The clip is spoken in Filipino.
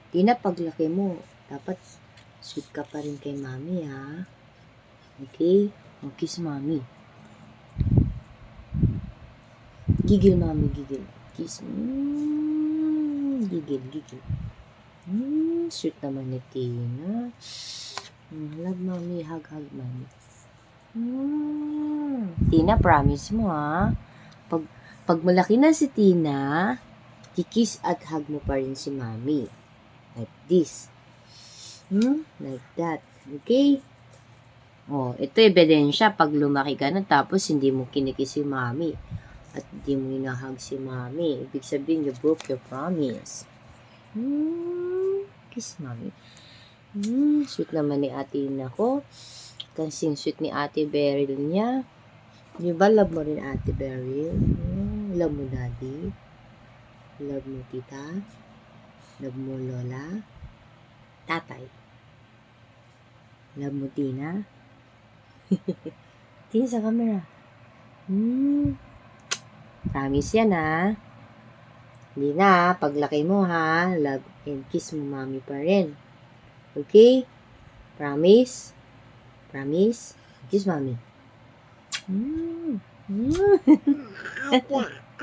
Tina, paglaki mo, dapat sweet ka pa rin kay mami, ha? Okay? O, kiss mami. Gigil, mami, gigil. Kiss. Gigil, gigil. Sweet naman ni Tina. Love, mami. Hug, mami. Tina, promise mo, ha? Pag malaki na si Tina, kikiss at hug mo pa rin si mami. Like this. Like that. Okay? Oh, ito ebidensya pag lumaki ka na tapos hindi mo kinikiss si mami at hindi mo hinahug si mami. Ibig sabihin, you broke your promise. Kiss mami. Sweet naman ni ate Ina ko. Kasing sweet ni ate Beryl niya. Di ba love mo rin ate Beryl? Love mo daddy? Love mo tita? Love mo lola? Tatay? Love mo Tina? Tina sa camera. Promise yan, ha? Hindi na, paglaki mo, ha? Love and kiss mo mami pa rin. Okay? Promise? Promise? Kiss mami.